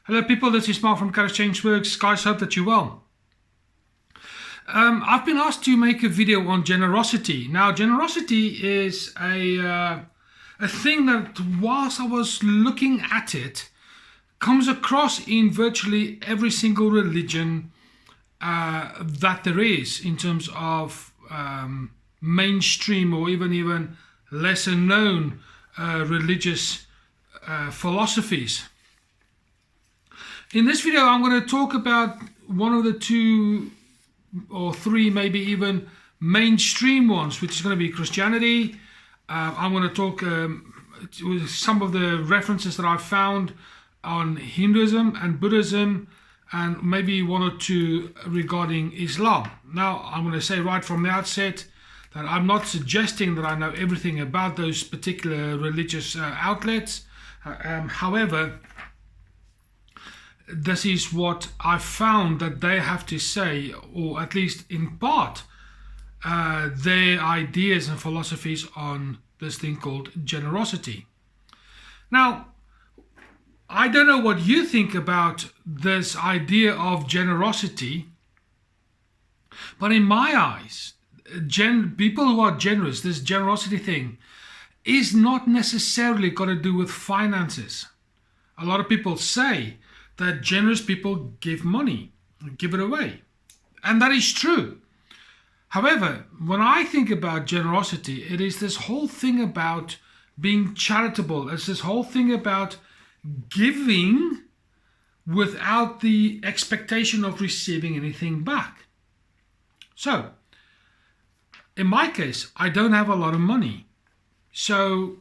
Hello people, this is Mark from KharisChangeWorks. Guys, hope that you're well. I've been asked to make a video on generosity. Now, generosity is a thing that, whilst I was looking at it, comes across in virtually every single religion that there is, in terms of mainstream or even lesser known religious philosophies. In this video, I'm going to talk about one of the two or three, maybe even mainstream ones, which is going to be Christianity. I'm going to talk with some of the references that I've found on Hinduism and Buddhism, and maybe one or two regarding Islam. Now, I'm going to say right from the outset that I'm not suggesting that I know everything about those particular religious outlets. However, this is what I found that they have to say, or at least in part, their ideas and philosophies on this thing called generosity. Now, I don't know what you think about this idea of generosity, but in my eyes, people who are generous, this generosity thing, is not necessarily got to do with finances. A lot of people say that generous people give money, give it away. And that is true. However, when I think about generosity, it is this whole thing about being charitable. It's this whole thing about giving without the expectation of receiving anything back. So, in my case, I don't have a lot of money. So,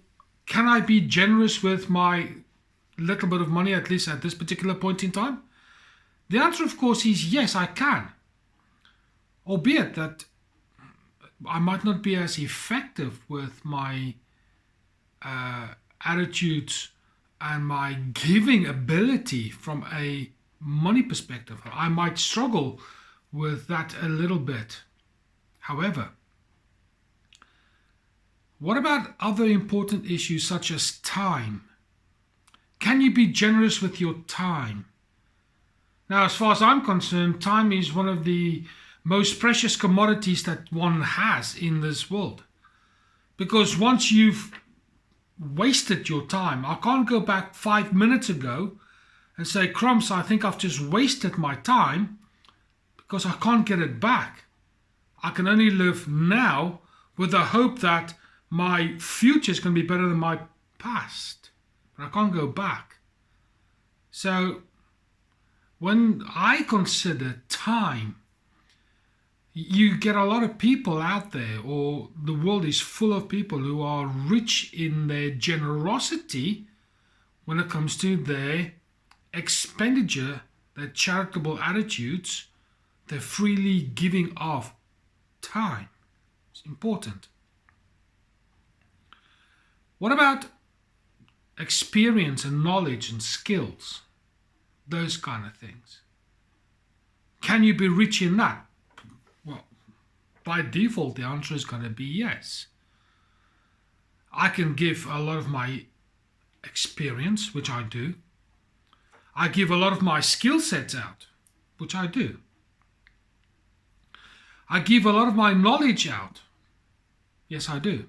can I be generous with my little bit of money, at least at this particular point in time? The answer, of course, is yes, I can. Albeit that I might not be as effective with my attitudes and my giving ability from a money perspective. I might struggle with that a little bit. However, what about other important issues such as time? Can you be generous with your time? Now, as far as I'm concerned, time is one of the most precious commodities that one has in this world. Because once you've wasted your time, I can't go back 5 minutes ago and say, crumbs, I think I've just wasted my time, because I can't get it back. I can only live now with the hope that my future is going to be better than my past. But I can't go back. So when I consider time, you get a lot of people out there, or the world is full of people who are rich in their generosity when it comes to their expenditure, their charitable attitudes, their freely giving of time. It's important. What about experience and knowledge and skills? Those kind of things. Can you be rich in that? Well, by default, the answer is going to be yes. I can give a lot of my experience, which I do. I give a lot of my skill sets out, which I do. I give a lot of my knowledge out. Yes, I do.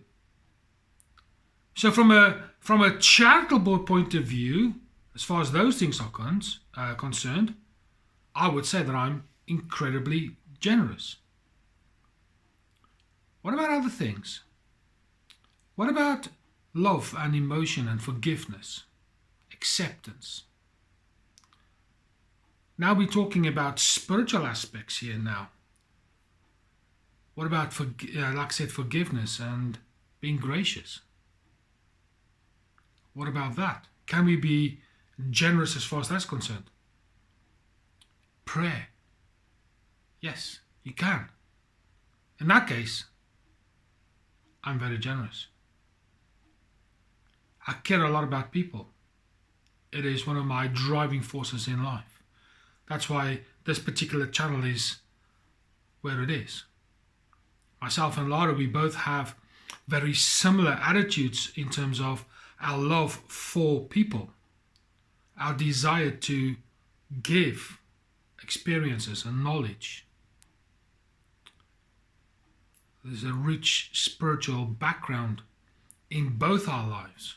So from a charitable point of view, as far as those things are concerned, I would say that I'm incredibly generous. What about other things? What about love and emotion and forgiveness, acceptance? Now we're talking about spiritual aspects here now. What about, like I said, forgiveness and being gracious? What about that? Can we be generous as far as that's concerned? Prayer. Yes, you can. In that case, I'm very generous. I care a lot about people. It is one of my driving forces in life. That's why this particular channel is where it is. Myself and Lara, we both have very similar attitudes in terms of our love for people. our desire to give experiences and knowledge. There's a rich spiritual background in both our lives.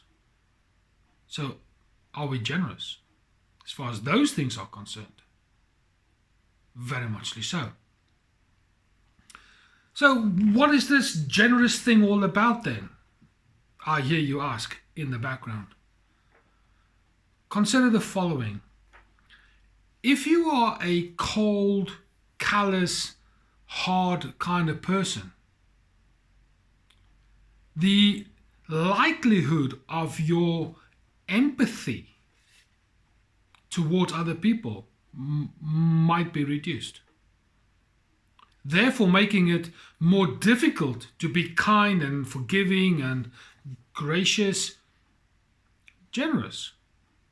So, are we generous as far as those things are concerned? Very muchly so. So, what is this generous thing all about then? I hear you ask in the background. Consider the following. If you are a cold, callous, hard kind of person, the likelihood of your empathy towards other people might be reduced. Therefore, making it more difficult to be kind and forgiving and gracious, generous,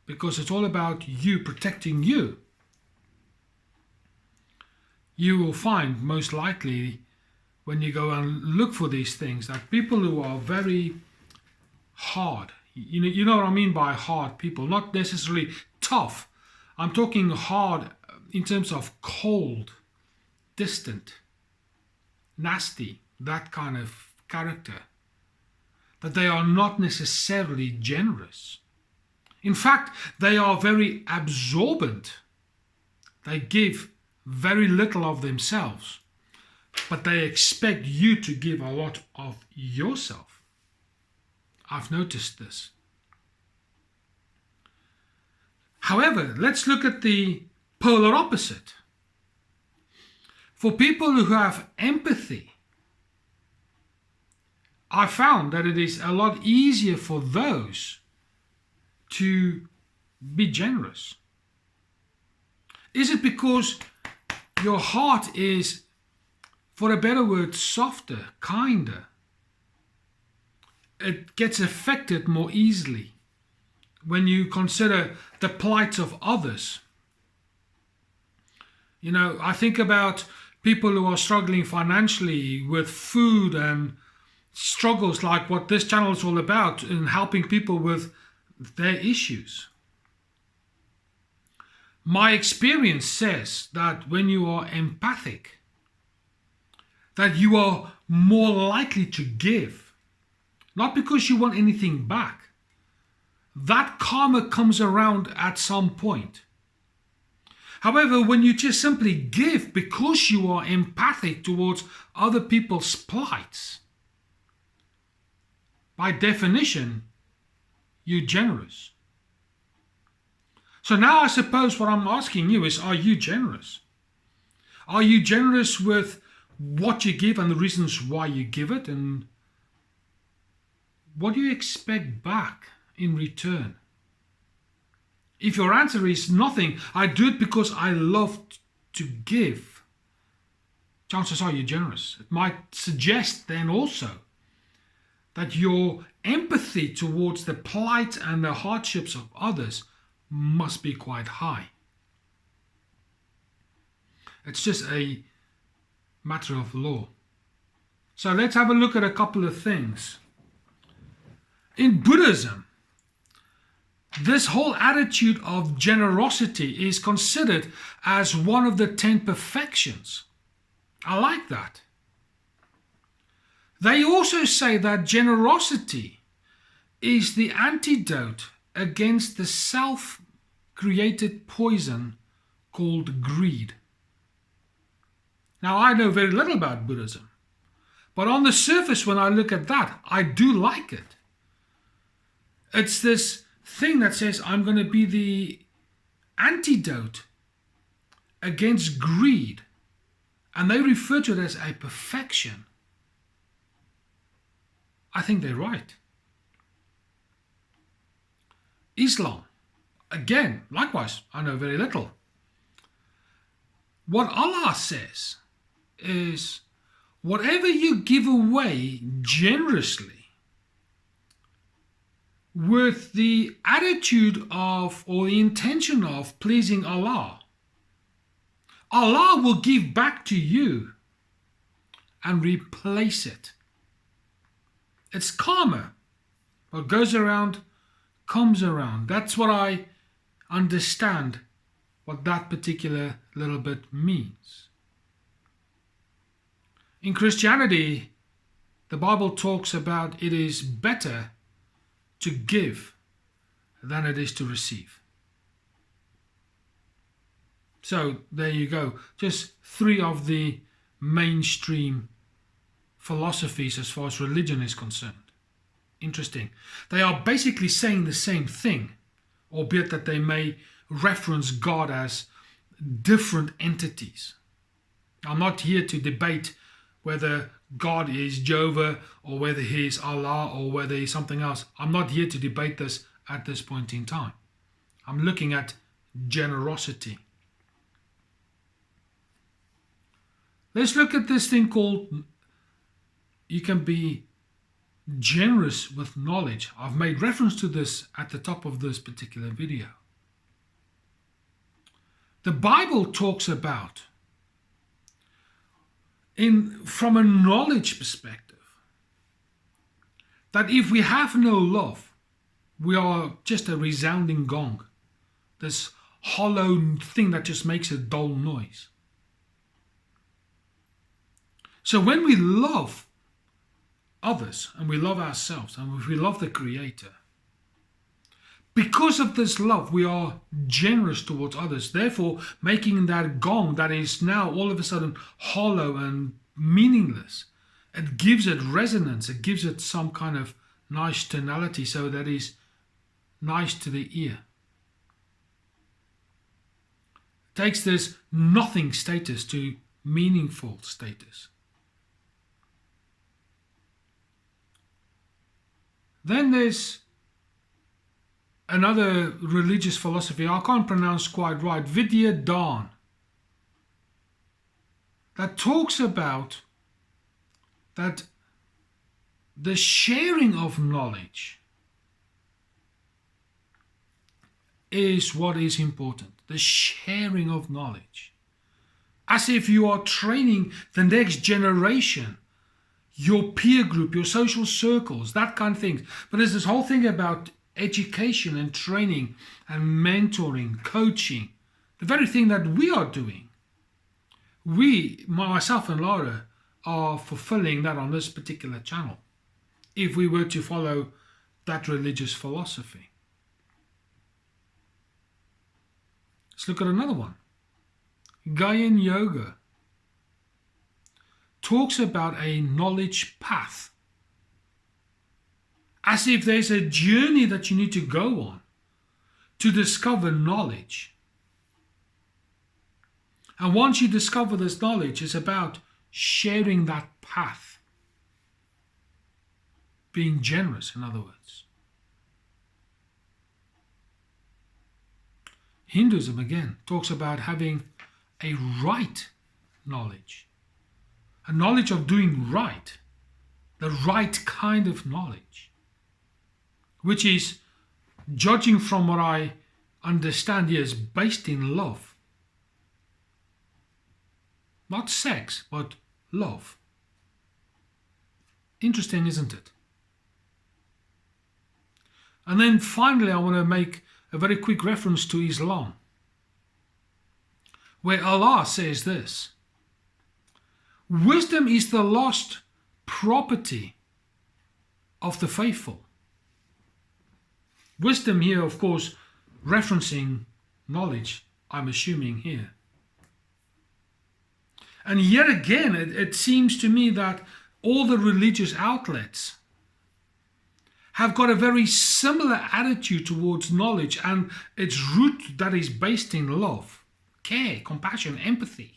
because it's all about you protecting you. You will find most likely when you go and look for these things that people who are very hard, you know what I mean by hard people, not necessarily tough. I'm talking hard in terms of cold, distant, nasty, that kind of character, that they are not necessarily generous. In fact, they are very absorbent. They give very little of themselves, but they expect you to give a lot of yourself. I've noticed this. However, let's look at the polar opposite. For people who have empathy, I found that it is a lot easier for those to be generous. Is it because your heart is, for a better word, softer, kinder? It gets affected more easily when you consider the plight of others. You know, I think about people who are struggling financially with food and struggles like what this channel is all about, in helping people with their issues. My experience says that when you are empathic, that you are more likely to give, not because you want anything back. That karma comes around at some point. However, when you just simply give because you are empathic towards other people's plights, by definition, you're generous. So now I suppose what I'm asking you is, are you generous? Are you generous with what you give and the reasons why you give it? And what do you expect back in return? If your answer is nothing, I do it because I love to give, chances are you're generous. It might suggest then also that your empathy towards the plight and the hardships of others must be quite high. It's just a matter of law. So let's have a look at a couple of things. In Buddhism, this whole attitude of generosity is considered as one of the 10 perfections. I like that. They also say that generosity is the antidote against the self-created poison called greed. Now, I know very little about Buddhism, but on the surface, when I look at that, I do like it. It's this thing that says, I'm going to be the antidote against greed, and they refer to it as a perfection. I think they're right. Islam, again, likewise, I know very little. What Allah says is, whatever you give away generously, with the attitude of, or the intention of, pleasing Allah, Allah will give back to you and replace it. It's karma. What goes around comes around. That's what I understand what that particular little bit means. In Christianity, the Bible talks about it is better to give than it is to receive. So there you go. Just three of the mainstream philosophies as far as religion is concerned. Interesting. They are basically saying the same thing, albeit that they may reference God as different entities. I'm not here to debate whether God is Jehovah or whether he is Allah or whether he's something else. I'm not here to debate this at this point in time. I'm looking at generosity. Let's look at this thing called you can be generous with knowledge. I've made reference to this at the top of this particular video. The Bible talks about, from a knowledge perspective, that if we have no love, we are just a resounding gong, this hollow thing that just makes a dull noise. So when we love others and we love ourselves and if we love the Creator, because of this love we are generous towards others, therefore making that gong that is now all of a sudden hollow and meaningless, it gives it resonance, it gives it some kind of nice tonality so that is nice to the ear. It takes this nothing status to meaningful status. Then there's another religious philosophy, I can't pronounce quite right, Vidya Dawn, that talks about that the sharing of knowledge is what is important. The sharing of knowledge. As if you are training the next generation, your peer group, your social circles, that kind of thing. But there's this whole thing about education and training and mentoring, coaching, the very thing that we are doing. We, myself and Laura, are fulfilling that on this particular channel, if we were to follow that religious philosophy. Let's look at another one. Gaian Yoga talks about a knowledge path, as if there's a journey that you need to go on to discover knowledge. And once you discover this knowledge, it's about sharing that path, being generous, in other words. Hinduism again talks about having a right knowledge, a knowledge of doing right, the right kind of knowledge, which is, judging from what I understand here, is based in love. Not sex, but love. Interesting, isn't it? And then finally, I want to make a very quick reference to Islam, where Allah says this: wisdom is the lost property of the faithful. Wisdom here, of course, referencing knowledge, I'm assuming here. And yet again, it seems to me that all the religious outlets have got a very similar attitude towards knowledge and its root that is based in love, care, compassion, empathy,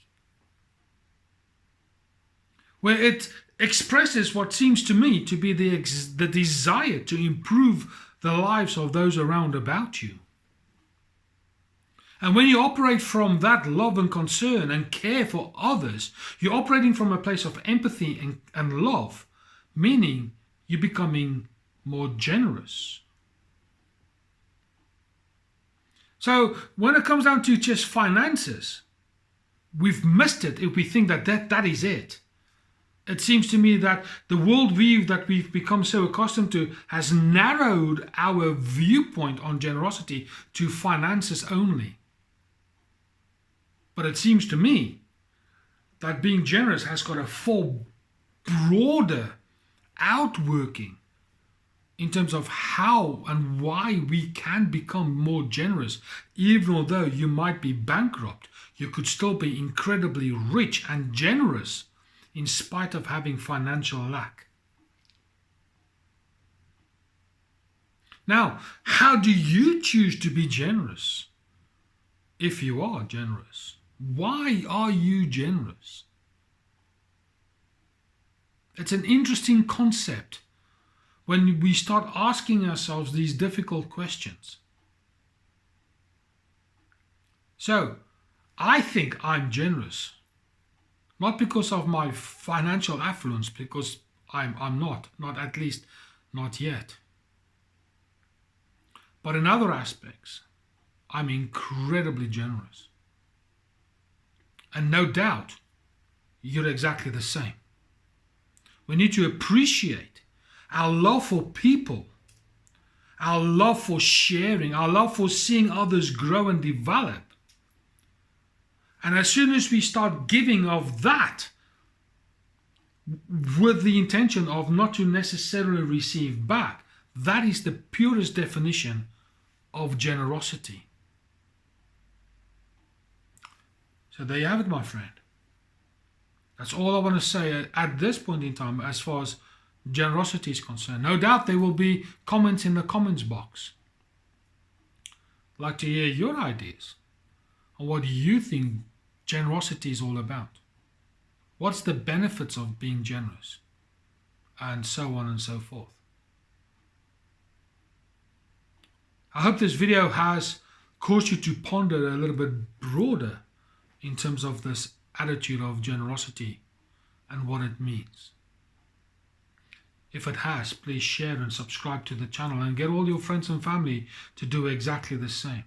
where it expresses what seems to me to be the desire to improve the lives of those around about you. And when you operate from that love and concern and care for others, you're operating from a place of empathy and love, meaning you're becoming more generous. So when it comes down to just finances, we've missed it if we think that is it. It seems to me that the worldview that we've become so accustomed to has narrowed our viewpoint on generosity to finances only. But it seems to me that being generous has got a far broader outworking in terms of how and why we can become more generous. Even although you might be bankrupt, you could still be incredibly rich and generous in spite of having financial lack. Now, how do you choose to be generous? If you are generous, why are you generous? It's an interesting concept when we start asking ourselves these difficult questions. So, I think I'm generous, not because of my financial affluence, because I'm not at least not yet. But in other aspects, I'm incredibly generous. And no doubt, you're exactly the same. We need to appreciate our love for people, our love for sharing, our love for seeing others grow and develop. And as soon as we start giving of that, with the intention of not to necessarily receive back, that is the purest definition of generosity. So there you have it, my friend. That's all I want to say at this point in time as far as generosity is concerned. No doubt there will be comments in the comments box. I'd like to hear your ideas on what you think generosity is all about. What's the benefits of being generous? And so on and so forth. I hope this video has caused you to ponder a little bit broader in terms of this attitude of generosity and what it means. If it has, please share and subscribe to the channel and get all your friends and family to do exactly the same.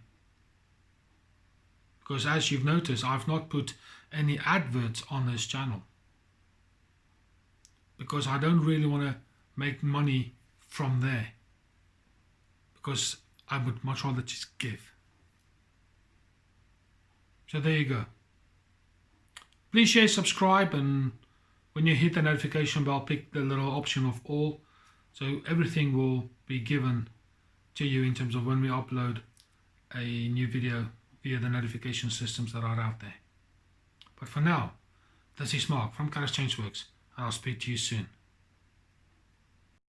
Because as you've noticed, I've not put any adverts on this channel. Because I don't really want to make money from there. Because I would much rather just give. So there you go. Please share, subscribe, and when you hit the notification bell, pick the little option of all, so everything will be given to you in terms of when we upload a new video via the notification systems that are out there. But for now, this is Mark from KharisChangeWorks, and I'll speak to you soon.